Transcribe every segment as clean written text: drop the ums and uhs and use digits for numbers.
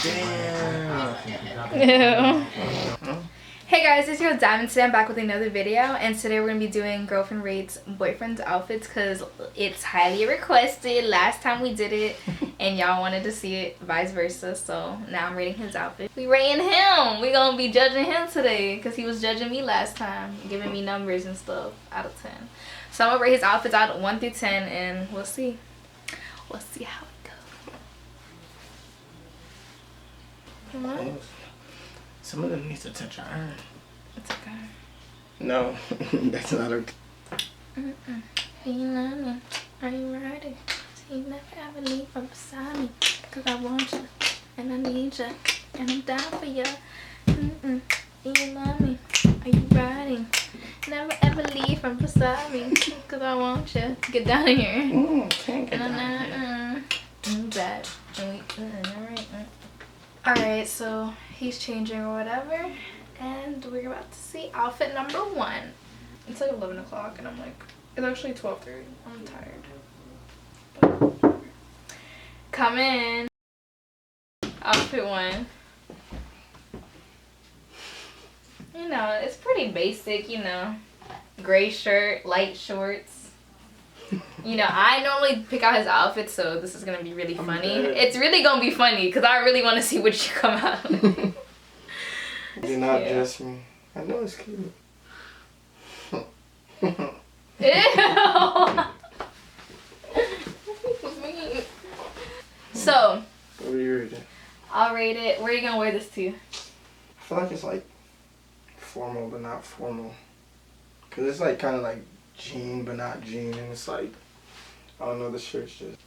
Damn. Hey guys, it's your Diamond. Today I'm back with another video, and today we're gonna be doing girlfriend rates boyfriend's outfits because it's highly requested. Last time we did it and y'all wanted to see it, vice versa. So now I'm rating his outfit. We rating him. We gonna be judging him today because he was judging me last time, giving me numbers and stuff out of 10. So I'm gonna rate his outfits out of 1 through 10, and we'll see. We'll see how it goes. What? Some of them need to touch your iron. It's okay. No, that's not okay. You love me. Are you ready? So you never ever leave from beside me. Cause I want you. And I need you. And I'm down for you. You love me. Are you ready? Never ever leave from beside me. Cause I want you. Get down here. Can't get down here. Bad. Alright, so he's changing or whatever. And we're about to see outfit number 1. It's like 11 o'clock and I'm like, it's actually 12:30. I'm tired. But come in. Outfit 1. You know, it's pretty basic, you know. Gray shirt, light shorts. You know, I normally pick out his outfits, so this is gonna be really funny. It's really gonna be funny because I really want to see what you come out with. Do not judge me. I know it's cute. Ew. So, What do you rate it? I'll rate it. Where are you gonna wear this to? I feel like it's like formal but not formal. Cause it's like kind of like jean but not jean, and it's like, I don't know, the shirt's just.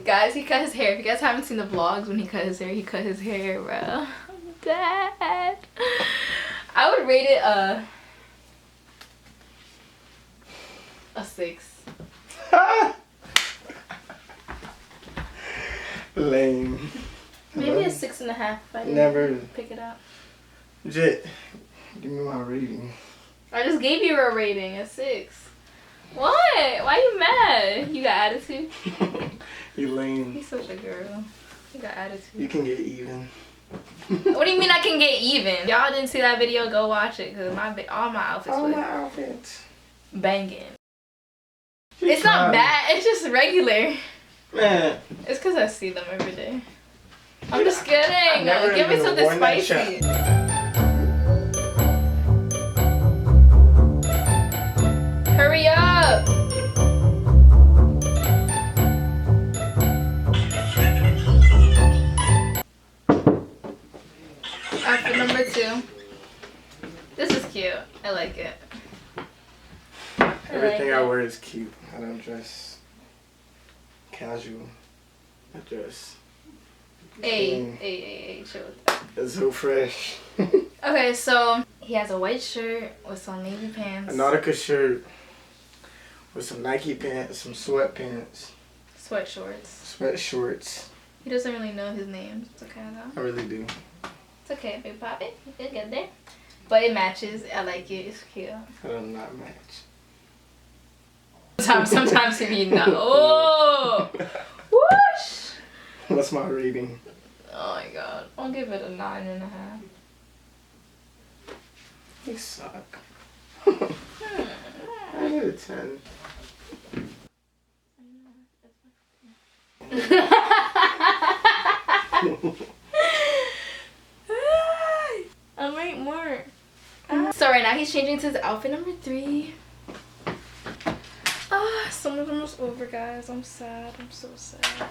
Guys, he cut his hair. If you guys haven't seen the vlogs when he cut his hair, bro. I'm dead. I would rate it a 6. Lame. Maybe a 6.5 if I didn't Never pick it up. Jit, give me my rating. I just gave you a rating, a 6. What? Why you mad? You got attitude? You lame. He's such a girl. You got attitude. You can get even. What do you mean I can get even? Y'all didn't see that video, go watch it because all my outfits All was my outfits. banging. It's not bad, it's just regular. Man. It's because I see them every day. I'm just kidding. Give me something spicy. Hurry up. Outfit number 2. This is cute. I like it. Everything I wear is cute. I don't dress casual. I dress. Hey, chill with that. It's so fresh. Okay, so he has a white shirt with some navy pants. A Nautica shirt with some Nike pants, some sweatpants. Sweat shorts. Sweat shorts. He doesn't really know his name. It's okay though. I really do. It's okay, Big Poppy. You'll get there. But it matches. I like it. It's cute. I do not match. Sometimes if you know. Oh! Whoosh! What's my rating? Oh my god. I'll give it a 9.5. You suck. I give it a 10. I'll write more. So right now he's changing to his outfit number 3. Some of them was over, guys. I'm sad. I'm so sad.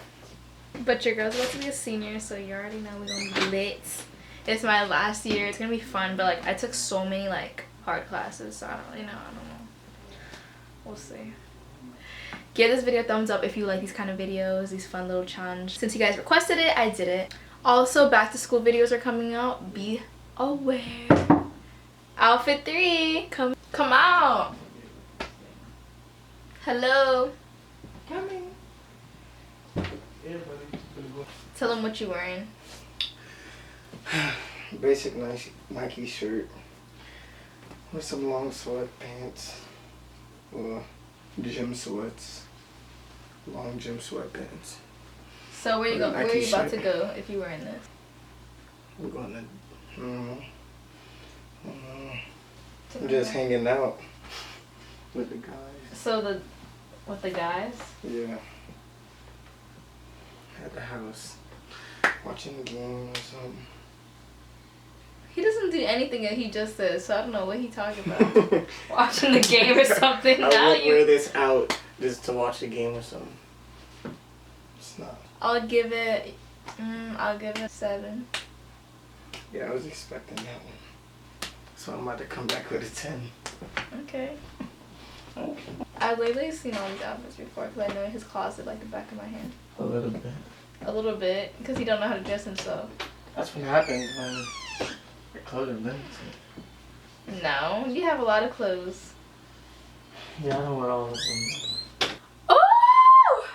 But your girl's about to be a senior, so you already know we're gonna be lit. It's my last year. It's gonna be fun, but like I took so many like hard classes, so I don't really know. I don't know. We'll see. Give this video a thumbs up if you like these kind of videos, these fun little challenges. Since you guys requested it, I did it. Also, back to school videos are coming out. Be aware. Outfit 3, come out. Hello. Coming. Tell them what you're wearing. Basic Nike shirt with some long sweatpants. Gym sweats. Long gym sweatpants. So where you go? Where are you about to go if you were in this? We're going to. I'm just hanging out with the guys. So with the guys? Yeah. At the house, watching the game or something. He doesn't do anything that he just said, so I don't know what he's talking about. Watching the game or something. I Now would wear this out just to watch the game or something. It's not. I'll give it 7. Yeah, I was expecting that one. So I'm about to come back with a 10. Okay. I've lately seen all these outfits before because I know his closet like the back of my hand. A little bit. A little bit, because he don't know how to dress himself. That's what happens when your clothes are limited. No, you have a lot of clothes. Yeah, I don't wear all of them. Oh!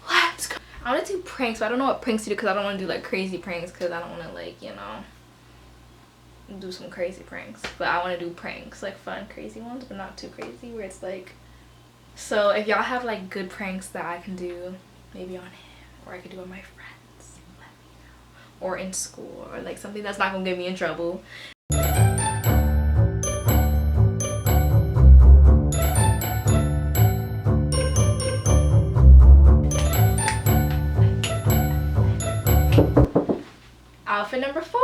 Let's go. I want to do pranks, but I don't know what pranks to do because I don't want to do like crazy pranks because I don't want to like, you know, do some crazy pranks. But I want to do pranks, like fun, crazy ones, but not too crazy where it's like... So if y'all have like good pranks that I can do, maybe on him, or I could do on my friends, let me know. Or in school, or like something that's not going to get me in trouble. Outfit number 4.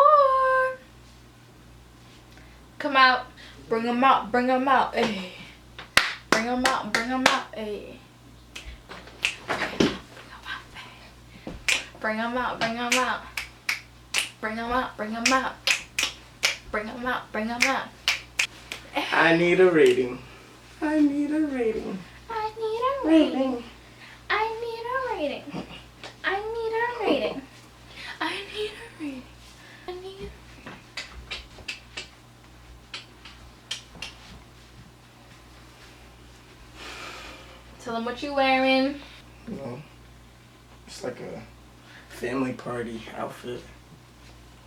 Come out, bring them out, bring them out, ayy. Bring them out, bring them out, ayy. Bring them out, bring them out. Bring them out, bring them out. Bring them out, bring them out. I need a rating. I need a rating. I need a rating. I need a rating. I need a rating. I need a rating. I need a rating. Tell them what you wearing. You know, it's like a family party outfit.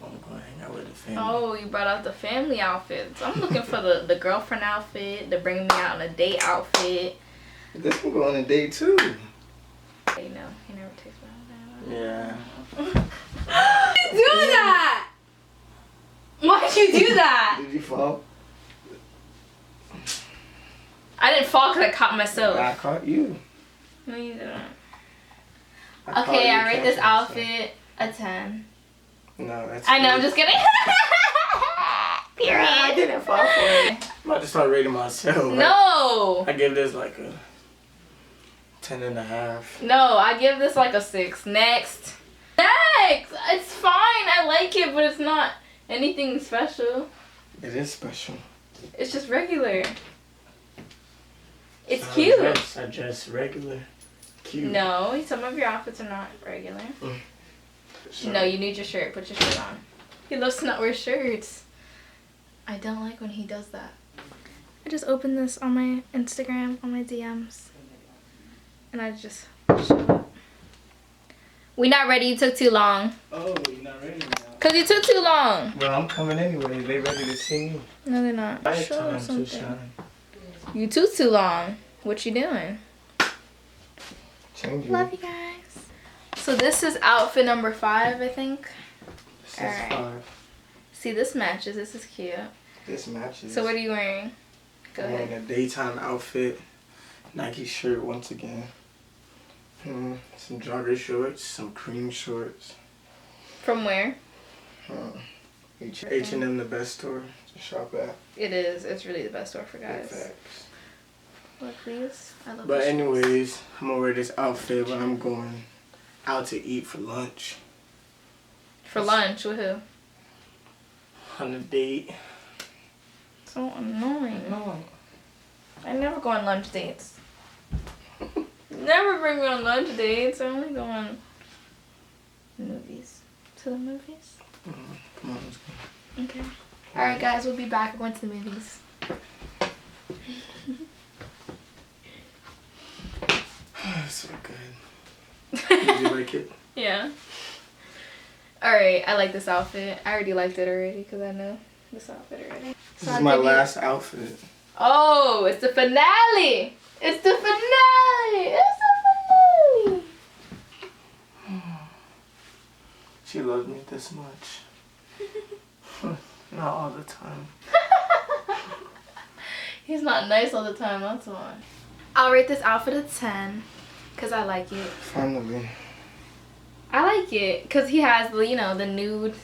I'm going to hang out with the family. Oh, you brought out the family outfits. I'm looking for the girlfriend outfit, the bring me out on a date outfit. This can go on a date too. You know, he never takes me out. Yeah. Why'd you do that? Why'd you do that? Did you fall? I didn't fall because I caught myself. I caught you. No, you didn't. I Okay, I rate this outfit a 10. No, that's I know, I'm just kidding. Period. I didn't fall for it. I'm about to start rating myself. No. I give this like a 10.5. No, I give this like a 6. Next. Next. It's fine. I like it, but it's not anything special. It is special. It's just regular. It's I cute. I dress regular. Cute. No, some of your outfits are not regular. Sure. No, you need your shirt. Put your shirt on. He loves to not wear shirts. I don't like when he does that. I just opened this on my Instagram, on my DMs. And I just show up. We not ready. You took too long. Oh, you're not ready now. Because you took too long. Well, I'm coming anyway. They ready to see you. No, they're not. I have Show time them to something. shine. You took too long. What you doing? Changing. Love you guys. So this is outfit number 5, I think. This is Alright. 5. See, this matches. This is cute. This matches. So what are you wearing? Go I'm ahead. wearing a daytime outfit. Nike shirt once again. Some jogger shorts. Some cream shorts. From where? H&M, the best store to shop at. It is. It's really the best store for Big guys. facts. Look, please. I love But this. anyways, I'm gonna wear this outfit when I'm going out to eat for lunch. For lunch with who? On a date. So annoying. No. I never go on lunch dates. Never bring me on lunch dates. I only go on movies. To the movies? Come on, let's go. Okay. Alright guys, we'll be back. We're going to the movies. So good. Did you like it? Yeah. Alright, I like this outfit. I already liked it already because I know this outfit already. This is my last outfit. Oh, it's the finale! It's the finale! It's the finale! she loves me this much. Not all the time. He's not nice all the time, that's why. I'll rate this outfit a 10 because I like it. Finally. I like it because he has the, you know, the nude,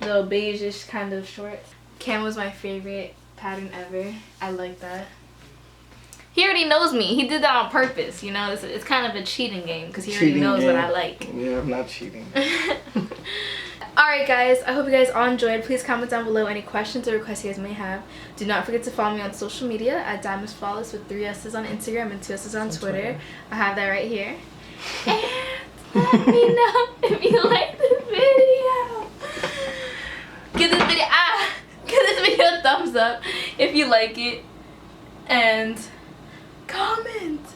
little beige-ish kind of shorts. Cam was my favorite pattern ever. I like that. He already knows me. He did that on purpose, you know. It's kind of a cheating game because he already knows what I like. Yeah, I'm not cheating. Alright guys, I hope you guys all enjoyed. Please comment down below any questions or requests you guys may have. Do not forget to follow me on social media at dymondheartsbeauty with 3 S's on Instagram and 2 S's on Twitter. I have that right here. And let me know if you like this video. Give this video a thumbs up if you like it. And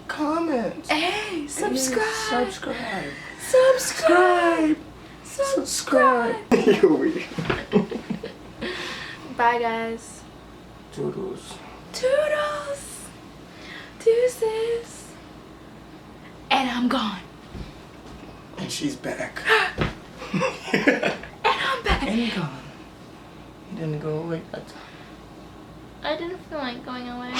comment. Hey, subscribe. Subscribe. Bye guys. Toodles. Deuces. And I'm gone. And she's back. And I'm back. And gone. You didn't go away that time. I didn't feel like going away.